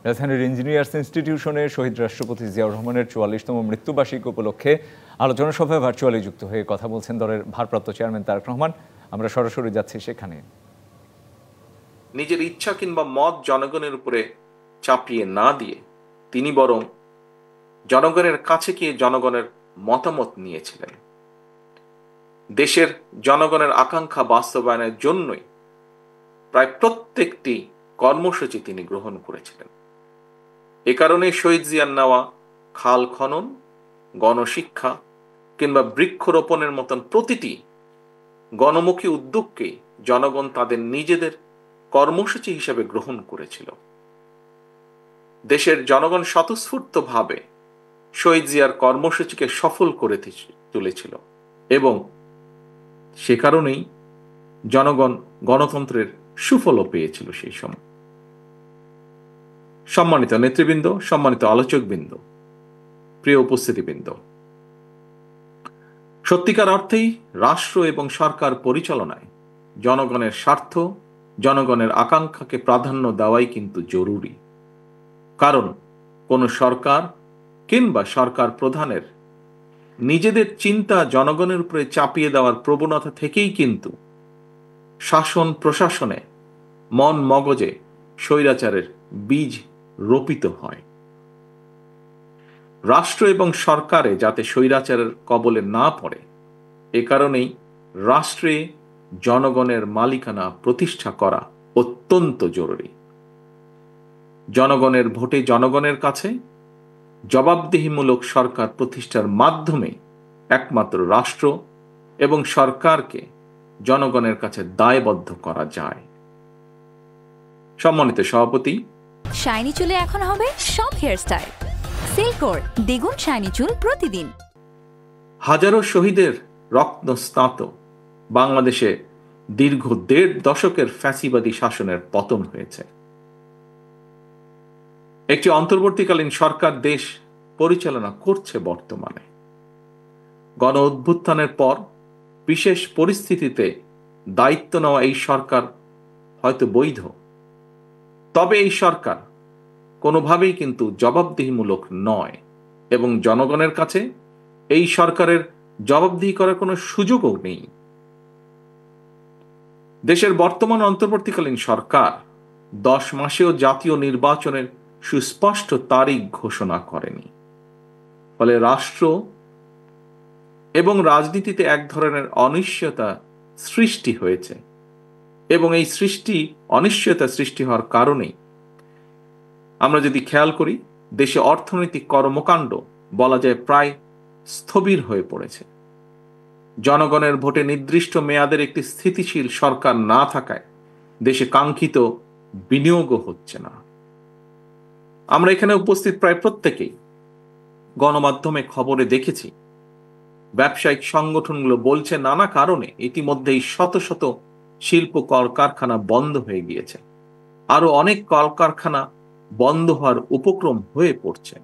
রাজধানীর ইঞ্জিনিয়ার্স ইনস্টিটিউশনে শহীদ রাষ্ট্রপতি জিয়াউর রহমানের ৪৪তম মৃত্যুবার্ষিকী উপলক্ষে আলোচনা সভায় ভার্চুয়ালি যুক্ত হয়ে কথা বলছেন দলের ভারপ্রাপ্ত চেয়ারম্যান তারেক রহমান। আমরা সরাসরি যাচ্ছি সেখানে। নিজের ইচ্ছা কিংবা মত জনগণের উপরে চাপিয়ে না দিয়ে তিনি বরং জনগণের কাছে গিয়ে জনগণের মতামত নিয়েছিলেন। দেশের জনগণের আকাঙ্ক্ষা বাস্তবায়নের জন্যই প্রায় প্রত্যেকটি কর্মসূচি তিনি গ্রহণ করেছিলেন। এ কারণে শহীদ জিয়ার নেওয়া খাল খনন, গণশিক্ষা কিংবা বৃক্ষরোপণের মতন প্রতিটি গণমুখী উদ্যোগকে জনগণ তাদের নিজেদের কর্মসূচি হিসেবে গ্রহণ করেছিল। দেশের জনগণ স্বতঃস্ফূর্তভাবে শহীদ জিয়ার কর্মসূচিকে সফল করে তুলেছিল এবং সে কারণেই জনগণ গণতন্ত্রের সুফলও পেয়েছিল সেই সময়। সম্মানিত নেতৃবৃন্দ, সম্মানিত আলোচকবৃন্দ, প্রিয় উপস্থিতিবৃন্দ, সত্যিকার অর্থেই রাষ্ট্র এবং সরকার পরিচালনায় জনগণের স্বার্থ, জনগণের আকাঙ্ক্ষাকে প্রাধান্য দেওয়াই কিন্তু জরুরি। কারণ কোন সরকার কিংবা সরকার প্রধানের নিজেদের চিন্তা জনগণের উপরে চাপিয়ে দেওয়ার প্রবণতা থেকেই কিন্তু শাসন প্রশাসনে মন মগজে স্বৈরাচারের বীজ রোপিত হয়। রাষ্ট্র এবং সরকারে যাতে স্বৈরাচারের কবলে না পড়ে, এ কারণেই রাষ্ট্রে জনগণের মালিকানা প্রতিষ্ঠা করা অত্যন্ত জরুরি। জনগণের ভোটে জনগণের কাছে জবাবদিহিমূলক সরকার প্রতিষ্ঠার মাধ্যমে একমাত্র রাষ্ট্র এবং সরকারকে জনগণের কাছে দায়বদ্ধ করা যায়। সম্মানিত সভাপতি, শাইনি চুলে এখন হবে সব হেয়ারস্টাইল। সিল্কোর দ্বিগুণ শাইনি চুল প্রতিদিন। হাজারো শহীদের রক্তস্নাত বাংলাদেশে দীর্ঘ ১.৫ দশকের ফ্যাসিবাদী শাসনের পতন হয়েছে। একটি অন্তর্বর্তীকালীন সরকার দেশ পরিচালনা করছে বর্তমানে। গণ অভ্যুত্থানের পর বিশেষ পরিস্থিতিতে দায়িত্ব নেওয়া এই সরকার হয়তো বৈধ, তবে এই সরকার কোনোভাবেই কিন্তু জবাবদিহিমূলক নয় এবং জনগণের কাছে এই সরকারের জবাবদিহি করার কোনো সুযোগও নেই। দেশের বর্তমান অন্তর্বর্তীকালীন সরকার 10 মাসেও জাতীয় নির্বাচনের সুস্পষ্ট তারিখ ঘোষণা করেনি। ফলে রাষ্ট্র এবং রাজনীতিতে এক ধরনের অনিশ্চয়তা সৃষ্টি হয়েছে এবং এই অনিশ্চয়তা সৃষ্টি হওয়ার কারণেই আমরা যদি খেয়াল করি, দেশে অর্থনৈতিক কর্মকাণ্ড বলা যায় প্রায় স্থবির হয়ে পড়েছে। জনগণের ভোটে নির্দিষ্ট মেয়াদের একটি স্থিতিশীল সরকার না থাকায় দেশে কাঙ্ক্ষিত বিনিয়োগও হচ্ছে না। আমরা এখানে উপস্থিত প্রায় প্রত্যেকেই গণমাধ্যমে খবরে দেখেছি, ব্যবসায়িক সংগঠনগুলো বলছে নানা কারণে ইতিমধ্যেই শত শত শিল্প কলকারখানা বন্ধ হয়ে গিয়েছে। আরো অনেক কলকারখানা বন্ধ হওয়ার উপক্রম হয়ে পড়ছে।